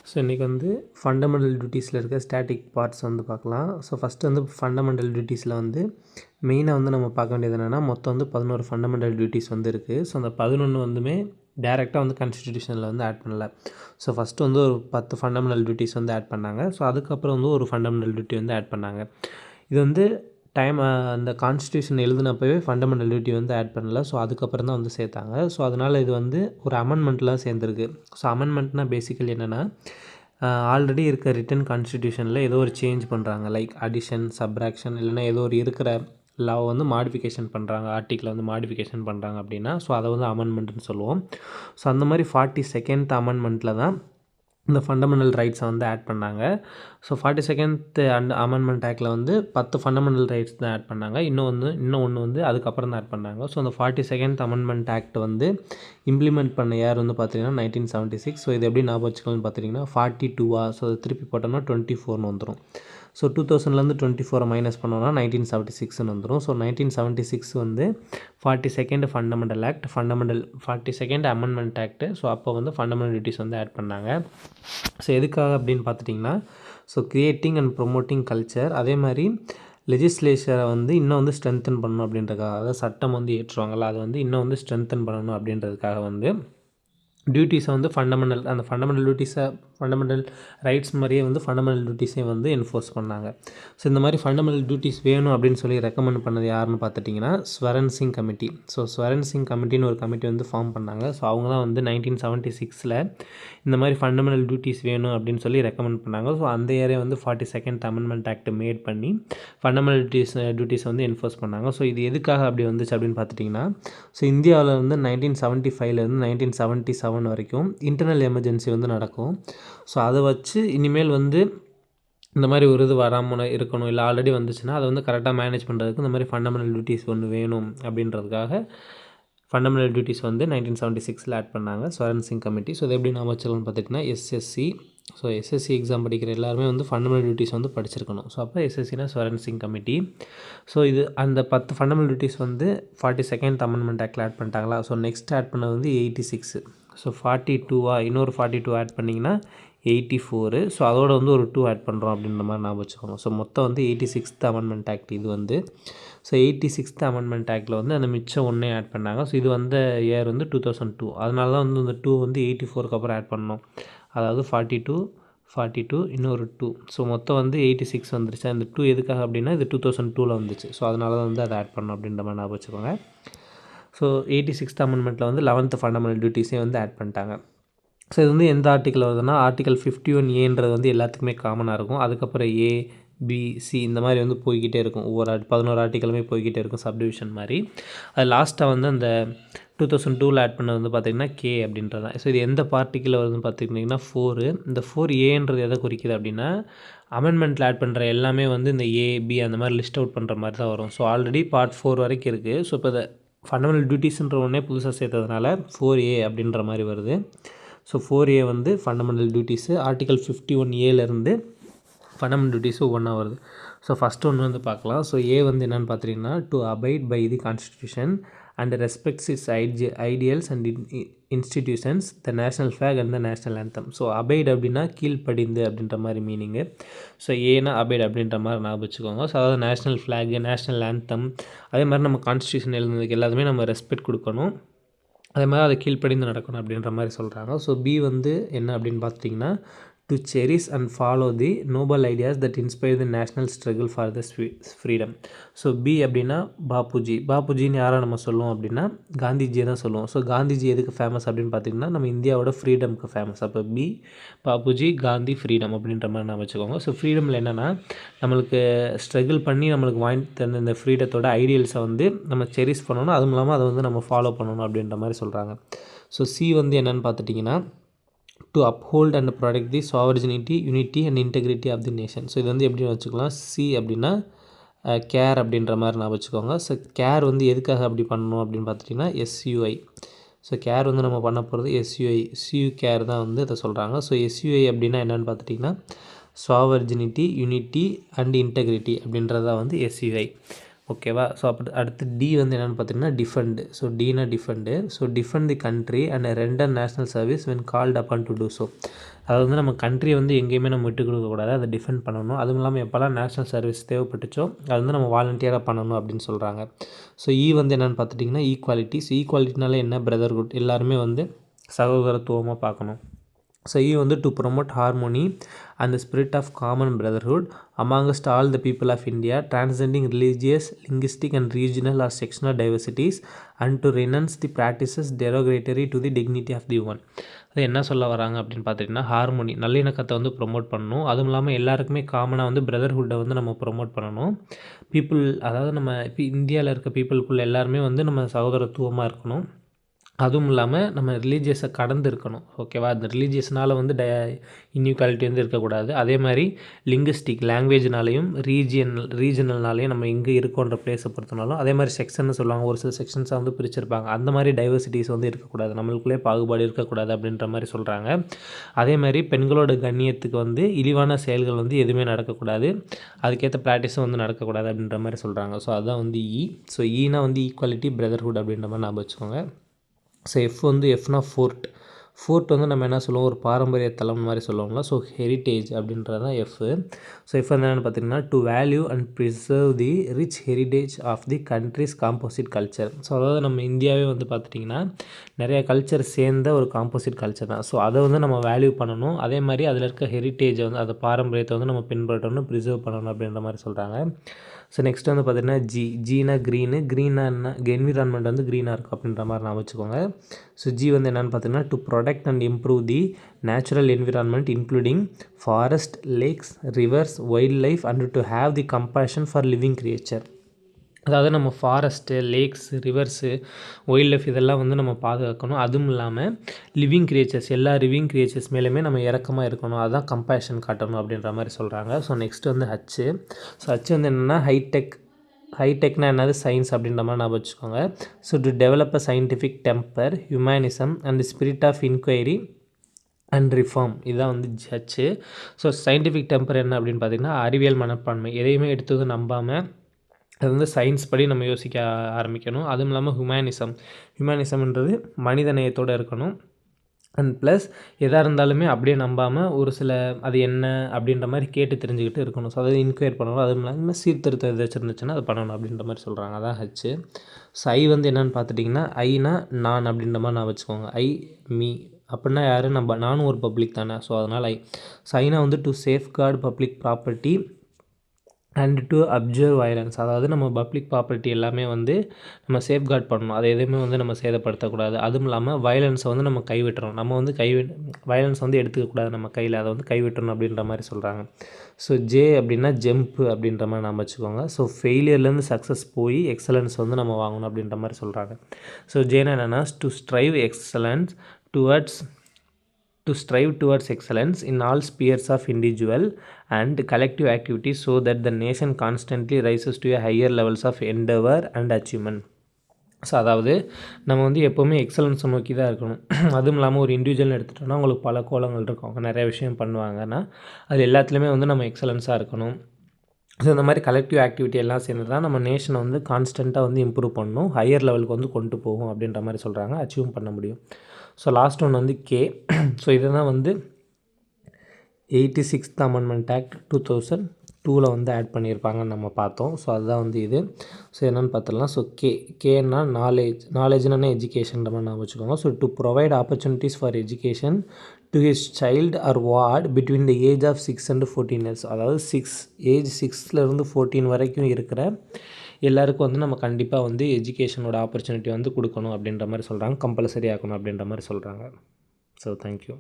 So இன்றைக்கி வந்து fundamental டியூட்டிஸில் இருக்க ஸ்டாட்டிக் பார்ட்ஸ் வந்து பார்க்கலாம். ஸோ ஃபஸ்ட்டு வந்து ஃபண்டமெண்டல் டியூட்டிஸில் வந்து மெயினாக வந்து நம்ம பார்க்க வேண்டியது என்னென்னா மொத்தம் வந்து 11 ஃபண்டமெண்டல் டியூட்டிஸ் வந்து இருக்குது. ஸோ அந்த 11 வந்துமே டேரெக்டாக வந்து கான்ஸ்டிடியூஷனில் வந்து ஆட் பண்ணல. ஸோ ஃபஸ்ட்டு வந்து ஒரு 10 ஃபண்டமெண்டல் டியூட்டிஸ் வந்து ஆட் பண்ணாங்க. ஸோ அதுக்கப்புறம் வந்து ஒரு ஃபண்டமெண்டல் டியூட்டி வந்து ஆட் பண்ணாங்க. இது வந்து அந்த கான்ஸ்டியூஷன் எழுதினப்பவே ஃபண்டமெண்டல் டியூட்டி வந்து ஆட் பண்ணல. ஸோ அதுக்கப்புறம் தான் வந்து சேர்த்தாங்க. ஸோ அதனால் இது வந்து ஒரு அமெண்ட்மெண்ட்லாம் சேர்ந்துருக்கு. ஸோ அமெண்ட்மெண்ட்னால் பேசிக்கலி என்னென்னா ஆல்ரெடி இருக்க ரிட்டன் கான்ஸ்டியூஷனில் ஏதோ ஒரு சேஞ்ச் பண்ணுறாங்க. லைக் அடிஷன், சப்ராக்ஷன் இல்லைனா ஏதோ ஒரு இருக்கிற லா வந்து மாடிஃபிகேஷன் பண்ணுறாங்க, ஆர்டிக்கில் வந்து மாடிஃபிகேஷன் பண்ணுறாங்க அப்படின்னா ஸோ அதை வந்து அமெண்ட்மெண்ட்னு சொல்லுவோம். ஸோ அந்த மாதிரி 42nd அமெண்ட்மெண்ட்டில் தான் இந்த ஃபண்டமெண்டல் ரைட்ஸை வந்து ஆட் பண்ணாங்க. ஸோ 42nd அமெண்ட்மெண்ட் ஆக்டில் வந்து 10 ஃபண்டமெண்டல் ரைட்ஸ் தான் ஆட் பண்ணாங்க. இன்னும் ஒன்று வந்து அதுக்கப்புறம் தான் ஆட் பண்ணாங்க. ஸோ அந்த 42nd அமெண்ட்மெண்ட் ஆக்ட் வந்து இம்ப்ளிமெண்ட் பண்ண யார் வந்து பார்த்தீங்கன்னா 1976. ஸோ இது எப்படி ஞாபகம் வச்சுக்கலாம்னு பார்த்தீங்கன்னா 42 ஸோ அது திருப்பி போட்டோம்னா 24ன்னு வந்துடும். ஸோ 2000லேருந்து 24 மைனஸ் பண்ணோன்னா 1976ன்னு வந்துடும். ஸோ 1976 வந்து 42nd fundamental act, 42nd amendment act. So அப்போ வந்து ஃபண்டமெண்டல் டியூட்டிஸ் வந்து ஆட் பண்ணாங்க. ஸோ எதுக்காக அப்படின்னு பார்த்துட்டிங்கன்னா so creating and promoting culture, அதே மாதிரி லெஜிஸ்லேச்சரை வந்து இன்னும் வந்து ஸ்ட்ரென்தன் பண்ணணும் அப்படின்றதுக்காக, அதாவது சட்டம் வந்து ஏற்றுவாங்கள்ல அதை வந்து இன்னும் வந்து ஸ்ட்ரென்தன் பண்ணணும் அப்படின்றதுக்காக வந்து டியூட்டிஸை வந்து ஃபண்டமெண்டல் ரைட்ஸ் மாதிரியே வந்து ஃபண்டமெண்டல் டியூட்டிஸையும் வந்து என்ஃபோர்ஸ் பண்ணாங்க. ஸோ இந்த மாதிரி ஃபண்டமெண்டல் டியூட்டிஸ் வேணும் அப்படின்னு சொல்லி ரெக்கமெண்ட் பண்ணது யாருன்னு பார்த்துட்டிங்கன்னா ஸ்வரன் சிங் கமிட்டி. ஸோ ஸ்வரன் சிங் கமிட்டின்னு ஒரு கமிட்டி வந்து ஃபார்ம் பண்ணாங்க. ஸோ அவங்க தான் வந்து 1976 இந்த மாதிரி ஃபண்டமெண்டல் டியூட்டிஸ் வேணும் அப்படின்னு சொல்லி ரெக்கமெண்ட் பண்ணாங்க. ஸோ அந்த ஏரியா வந்து 42nd அமெண்ட்மெண்ட் ஆக்ட் மேட் பண்ணி ஃபண்டமெண்டல் டியூட்டிஸ் வந்து என்ஃபோர்ஸ் பண்ணாங்க. ஸோ இது எதுக்காக அப்படி வந்துச்சு அப்படின்னு பார்த்துட்டிங்கன்னா ஸோ இந்தியாவில் வந்து 1975லேருந்து 1977 வரைக்கும் இன்டர்னல் எமர்ஜென்சி வந்து நடக்கும். ஸோ அதை வச்சு இனிமேல் வந்து இந்த மாதிரி ஒரு இது வராமல் இருக்கணும், இல்லை ஆல்ரெடி வந்துச்சுன்னா அதை வந்து கரெக்டாக மேனேஜ் பண்ணுறதுக்கு இந்த மாதிரி ஃபண்டமெண்டல் டியூட்டிஸ் ஒன்று வேணும் அப்படின்றதுக்காக ஃபண்டமெண்டல் டியூட்டிஸ் வந்து 1976 ஆட் பண்ணாங்க ஸ்வரன் சிங் கமிட்டி. ஸோ இது எப்படி நாம வச்சுக்கலாம்னு பார்த்துட்டிங்கன்னா எஸ்எஸ்சி. ஸோ எஸ்எஸ்சி எக்ஸாம் படிக்கிற எல்லாருமே வந்து ஃபண்டமெண்டல் டியூட்டிஸ் வந்து படிச்சிருக்கணும். ஸோ அப்போ எஸ்எஸ்சினா ஸ்வரன் சிங் கமிட்டி. ஸோ இது அந்த 10 ஃபண்டமெண்டல் டியூட்டிஸ் வந்து 42nd அமெண்ட்மெண்ட் ஆக்டில் ஆட் பண்ணிட்டாங்களா. ஸோ நெக்ஸ்ட் ஆட் பண்ணது வந்து 86. ஸோ 42 இன்னொரு 42 ஆட் பண்ணிங்கன்னா 84. ஸோ அதோட வந்து ஒரு 2 ஆட் பண்ணுறோம் அப்படின்ற மாதிரி ஞாபகம் வச்சுக்கோங்க. ஸோ மொத்தம் வந்து 86th அமெண்ட்மெண்ட் ஆக்ட் இது வந்து. ஸோ 86th அமெண்ட்மெண்ட் ஆக்டில் வந்து அந்த மிச்சம் ஒன்றே ஆட் பண்ணாங்க. ஸோ இது வந்து இயர் வந்து 2002. அதனால தான் வந்து இந்த 2 வந்து 84க்கு அப்புறம் ஆட் பண்ணோம். அதாவது 42 இன்னொரு 2. ஸோ மொத்தம் வந்து 86 வந்துருச்சு. அந்த 2 எதுக்காக அப்படின்னா இது 2002 வந்துச்சு. ஸோ அதனால தான் வந்து அதை ஆட் பண்ணோம் அப்படின்ற மாதிரி ஞாபகம் வச்சுக்கோங்க. ஸோ 86th அமெண்ட்மெண்ட்டில் வந்து 11th ஃபண்டமெண்டல் டியூட்டிஸே வந்து ஆட் பண்ணிட்டாங்க. ஸோ இது வந்து எந்த ஆர்டிக்கல் வருதுன்னா ஆர்டிக்கல் 51A வந்து எல்லாத்துக்குமே காமனாக இருக்கும். அதுக்கப்புறம் A, B, C இந்த மாதிரி வந்து போய்கிட்டே இருக்கும். ஒவ்வொரு 11 ஆர்டிக்கலுமே போய்கிட்டே இருக்கும் சப்டிவிஷன் மாதிரி. அது லாஸ்ட்டாக வந்து அந்த 2002 ஆட் பண்ணது வந்து பார்த்திங்கன்னா K அப்படின்றது தான். ஸோ இது எந்த பார்ட்டிக்கில் வருதுன்னு பார்த்துக்கிட்டிங்கன்னா 4. இந்த 4Aன்றது எதை குறிக்குது அப்படின்னா அமெண்ட்மெண்ட்டில் ஆட் பண்ணுற எல்லாமே வந்து இந்த A, B அந்த மாதிரி லிஸ்ட் அவுட் பண்ணுற மாதிரி தான் வரும். ஸோ ஆல்ரெடி பார்ட் 4 வரைக்கும் இருக்குது. ஸோ இப்போ இதை ஃபண்டமெண்டல் டியூட்டிஸ்ன்ற ஒன்றே புதுசாக சேர்த்ததுனால 4A அப்படின்ற மாதிரி வருது. ஸோ 4A வந்து ஃபண்டமெண்டல் டியூட்டிஸு ஆர்டிக்கல் 51Aலேருந்து ஃபண்டமெண்டல் டியூட்டிஸு ஒவ்வொன்றா வருது. ஸோ ஃபஸ்ட்டு ஒன்று வந்து பார்க்கலாம். ஸோ A வந்து என்னென்னு பார்த்துட்டிங்கன்னா to abide by the constitution and respects its ideals and institutions the national flag and the national anthem. So abide அப்படின்னா கீழ்ப்படிந்து அப்படின்ற மாதிரி மீனிங்கு. ஸோ ஏன்னா அபைட் அப்படின்ற மாதிரி ஞாபகம் வச்சுக்கோங்க. ஸோ அதாவது நேஷ்னல் ஃப்ளாகு, நேஷ்னல் ஆந்தம், அதே மாதிரி நம்ம கான்ஸ்டியூஷன் எழுதுனதுக்கு எல்லாத்துமே நம்ம ரெஸ்பெக்ட் கொடுக்கணும், அதே மாதிரி அதை கீழ்ப்படிந்து நடக்கணும் அப்படின்ற மாதிரி சொல்கிறாங்க. ஸோ B வந்து என்ன அப்படின்னு பார்த்துட்டிங்கன்னா to cherish and follow the Nobel ideas that inspire the national struggle for the freedom. So B அப்படின்னா பாப்புஜின்னு யாரை நம்ம சொல்லுவோம் அப்படின்னா காந்திஜியை தான் சொல்லுவோம். ஸோ காந்திஜி எதுக்கு ஃபேமஸ் அப்படின்னு பார்த்திங்கன்னா நம்ம இந்தியாவோட ஃப்ரீடம்க்கு ஃபேமஸ். அப்போ B பாப்புஜி, காந்தி, ஃப்ரீடம் அப்படின்ற மாதிரி நான் வச்சுக்கோங்க. ஸோ ஃப்ரீடமில் என்னென்னா நம்மளுக்கு ஸ்ட்ரகிள் பண்ணி நம்மளுக்கு வாங்கி தந்த இந்த ஃப்ரீடத்தோட ஐடியல்ஸை வந்து நம்ம செரிஷ் பண்ணணும், அதுவும் இல்லாமல் அதை வந்து நம்ம ஃபாலோ பண்ணணும் அப்படின்ற மாதிரி சொல்கிறாங்க. ஸோ C வந்து என்னென்னு பார்த்துட்டிங்கன்னா to uphold and protect the sovereignty, unity and integrity of the nation. So இது வந்து எப்படி வச்சுக்கலாம், C அப்படின்னா கேர் அப்படின்ற மாதிரி நான் வச்சுக்கோங்க. ஸோ கேர் வந்து எதுக்காக அப்படி பண்ணணும் அப்படின்னு பார்த்துட்டிங்கன்னா SUI. ஸோ கேர் வந்து நம்ம பண்ண போகிறது SUI கேர் தான் வந்து இதை சொல்கிறாங்க. ஸோ SUI அப்படின்னா என்னென்னு பார்த்துட்டிங்கன்னா சாவர்ஜினிட்டி, யூனிட்டி அண்ட் இன்டெகிரிட்டி அப்படின்றதான் வந்து SUI. ஓகேவா. ஸோ அடுத்து டி வந்து என்னென்னு பார்த்தீங்கன்னா டிஃபெண்ட். ஸோ டினா defend. So defend the country and render national service when called upon to do so. அது வந்து நம்ம கண்ட்ரியை வந்து எங்கேயுமே நம்ம விட்டு கொடுக்கக்கூடாது, அதை டிஃபெண்ட் பண்ணணும். அதுவும் இல்லாமல் எப்போல்லாம் நேஷ்னல் சர்வீஸ் தேவைப்பட்டுச்சோ அது வந்து நம்ம வாலண்டியராக பண்ணணும் அப்படின்னு சொல்கிறாங்க. ஸோ வந்து என்னென்னு பார்த்துட்டிங்கன்னா ஈக்குவாலிட்டி. ஸோ ஈக்குவாலிட்டினால என்ன, பிரதர்ஹுட், எல்லாருமே வந்து சகோதரத்துவமாக பார்க்கணும். ஸோ வந்து to promote harmony and the spirit of common brotherhood amongst all the people of India, transcending religious, linguistic and regional or sectional diversities, and to renounce the practices derogatory to the dignity of the one. அது என்ன சொல்ல வராங்க அப்படின்னு பார்த்துட்டிங்கன்னா harmony, நல்லிணக்கத்தை வந்து promote பண்ணணும். அதுவும் இல்லாமல் எல்லாருக்குமே காமனாக வந்து பிரதர்ஹுட்டை வந்து நம்ம ப்ரொமோட் பண்ணணும். பீப்புள், அதாவது நம்ம இப்போ இந்தியாவில் இருக்க பீப்புளுக்குள்ள எல்லாருமே வந்து நம்ம சகோதரத்துவமாக இருக்கணும். அதுவும் இல்லாமல் நம்ம ரிலீஜியஸை கடந்து இருக்கணும். ஓகேவா. அந்த ரிலீஜியஸ்னால் வந்து இன்இக்வாலிட்டி வந்து இருக்கக்கூடாது. அதே மாதிரி லிங்குஸ்டிக், லாங்குவேஜ்னாலையும் ரீஜனல்னாலையும் நம்ம எங்கே இருக்கோன்ற பிளேஸை பொறுத்தனாலும், அதே மாதிரி செக்ஷன்னு சொல்லுவாங்க, ஒரு சில செக்ஷன்ஸாக வந்து பிரிச்சிருப்பாங்க. அந்த மாதிரி டைவர்சிட்டிஸ் வந்து இருக்கக்கூடாது, நம்மளுக்குள்ளே பாகுபாடு இருக்கக்கூடாது அப்படின்ற மாதிரி சொல்கிறாங்க. அதே மாதிரி பெண்களோட கண்ணியத்துக்கு வந்து இழிவான செயல்கள் வந்து எதுவுமே நடக்கக்கூடாது, அதுக்கேற்ற ப்ராக்டிஸும் வந்து நடக்கக்கூடாது அப்படின்ற மாதிரி சொல்கிறாங்க. ஸோ அதுதான் வந்து ஸோ ஈனா வந்து ஈக்குவாலிட்டி, பிரதர்ஹுட் அப்படின்ற மாதிரி ஞாபகம் வச்சுக்கோங்க. ஸோ வந்து எஃப்னா ஃபோர்ட் வந்து நம்ம என்ன சொல்லுவோம், ஒரு பாரம்பரிய தளம் மாதிரி சொல்லுவோம்ல. ஸோ ஹெரிட்டேஜ் அப்படின்றது தான் ஸோ வந்து என்னென்னு பார்த்தீங்கன்னா to value and preserve the rich heritage of the country's composite culture. So அதாவது நம்ம இந்தியாவே வந்து பார்த்துட்டிங்கன்னா நிறைய கல்ச்சர் சேர்ந்த ஒரு காம்போசிட் கல்ச்சர் தான். ஸோ அதை வந்து நம்ம வேல்யூ பண்ணணும். அதே மாதிரி அதில் இருக்க ஹெரிட்டேஜை வந்து, அந்த பாரம்பரியத்தை வந்து நம்ம பின்பற்றணும், ப்ரிசர்வ் பண்ணணும் அப்படின்ற மாதிரி சொல்கிறாங்க. ஸோ நெக்ஸ்ட் வந்து பார்த்திங்கன்னா ஜீனா க்ரீனா என்ன, என்விரான்மெண்ட் வந்து க்ரீனாக இருக்கும் அப்படின்ற மாதிரி நான் வச்சுக்கோங்க. ஸோ வந்து என்னென்னு பார்த்தீங்கன்னா to protect and improve the natural environment including forest, lakhs, reverse, wild life and to have the compassion for living creature. அதாவது நம்ம forest, lakhs, reverse, wild life இதெல்லாம் வந்து நம்ம பாதுகாக்கணும். அதுவும் இல்லாமல் லிவிங் கிரியேச்சர்ஸ், எல்லா லிவிங் கிரியேச்சர்ஸ் மேலேயுமே நம்ம இறக்கமாக இருக்கணும், அதுதான் கம்பேஷன் காட்டணும் அப்படின்ற மாதிரி சொல்கிறாங்க. ஸோ நெக்ஸ்ட் வந்து ஸோ வந்து என்னென்னா ஹைடெக்னா என்னது, சயின்ஸ் அப்படின்ற மாதிரி நான் வச்சுக்கோங்க. So to develop a scientific temper, humanism and spirit of inquiry and reform, இதுதான் வந்து ஸோ சயின்டிஃபிக் டெம்பர் என்ன அப்படின்னு பார்த்திங்கன்னா அறிவியல் மனப்பான்மை, எதையுமே எடுத்தது நம்பாமல் அது வந்து சயின்ஸ் படி நம்ம யோசிக்க ஆரம்பிக்கணும். அதுவும் இல்லாமல் ஹியூமனிசம்ன்றது மனித நேயத்தோடு இருக்கணும். அண்ட் ப்ளஸ் எதாக இருந்தாலுமே அப்படியே நம்பாமல் ஒரு சில அது என்ன அப்படின்ற மாதிரி கேட்டு தெரிஞ்சுக்கிட்டு இருக்கணும். ஸோ அதாவது இன்கொயர் பண்ணணும். அதுவும் இல்லாமல் சீர்திருத்தம் ஏதாச்சும் இருந்துச்சுன்னா அது பண்ணணும் அப்படின்ற மாதிரி சொல்கிறாங்க. அதான் ஸோ வந்து என்னென்னு பார்த்துட்டிங்கன்னா ஐனா நான் அப்படின்ற மாதிரி நான் வச்சுக்கோங்க. மீ அப்படின்னா யார், நானும் ஒரு பப்ளிக் தானே. ஸோ அதனால் ஐனா வந்து to safeguard public property and to observe violence, அதாவது நம்ம பப்ளிக் ப்ராப்பர்ட்டி எல்லாமே வந்து நம்ம சேஃப்கார்ட் பண்ணணும், அதை எதுவுமே வந்து நம்ம சேதப்படுத்தக்கூடாது. அதுவும் இல்லாமல் வயலன்ஸை வந்து நம்ம கைவிட்டுறோம், நம்ம வந்து வயலன்ஸ் வந்து எடுத்துக்கக்கூடாது நம்ம கையில், அதை வந்து கைவிட்டுறணும் அப்படின்ற மாதிரி சொல்கிறாங்க. ஸோ அப்படின்னா ஜம்ப்பு அப்படின்ற மாதிரி நம்ம வச்சுக்கோங்க. ஸோ ஃபெயிலியர்லேருந்து சக்ஸஸ் போய் எக்ஸலன்ஸ் வந்து நம்ம வாங்கணும் அப்படின்ற மாதிரி சொல்கிறாங்க. ஸோ என்னென்னா to strive excellence to strive towards excellence in all spheres of individual and collective activities so that the nation constantly rises to a higher levels of endeavor and achievement. So அதாவது நம்ம வந்து எப்போவுமே எக்ஸலன்ஸை நோக்கி தான் இருக்கணும். அதுவும் இல்லாமல் ஒரு இண்டிவிஜுவல்னு எடுத்துகிட்டோம்னா அவங்களுக்கு பல கோலங்கள் இருக்கும், அவங்க நிறைய விஷயம் பண்ணுவாங்கன்னா அது எல்லாத்துலேயுமே வந்து நம்ம எக்ஸலன்ஸாக இருக்கணும். ஸோ இந்த மாதிரி கலெக்டிவ் ஆக்டிவிட்டி எல்லாம் சேர்ந்து தான் நம்ம நேஷனை வந்து கான்ஸ்டண்ட்டாக வந்து இம்ப்ரூவ் பண்ணணும், ஹையர் லெவலுக்கு வந்து கொண்டு போகும் அப்படின்ற மாதிரி சொல்கிறாங்க, அச்சீவ் பண்ண முடியும். ஸோ லாஸ்ட் ஒன் வந்து ஸோ இதை தான் வந்து 86th அமெண்ட்மெண்ட் ஆக்ட் 2002 வந்து ஆட் பண்ணியிருப்பாங்கன்னு நம்ம பார்த்தோம். ஸோ அதுதான் வந்து இது. ஸோ என்னென்னு பார்த்துடலாம். ஸோ கேன்னா நாலேஜ்னா எஜுகேஷன்ற மாதிரி நான் வச்சுக்கோங்க. So to provide opportunities for education to his child or ward between the age of 6 and 14 years, அதாவது ஏஜ் 6 14 வரைக்கும் இருக்கிற எல்லாருக்கும் வந்து நம்ம கண்டிப்பாக வந்து எஜுகேஷனோட ஆப்பர்ச்சுனிட்டி வந்து கொடுக்கணும் அப்படின்ற மாதிரி சொல்கிறாங்க, கம்பல்சரி ஆக்கணும் அப்படின்ற மாதிரி சொல்கிறாங்க. So thank you.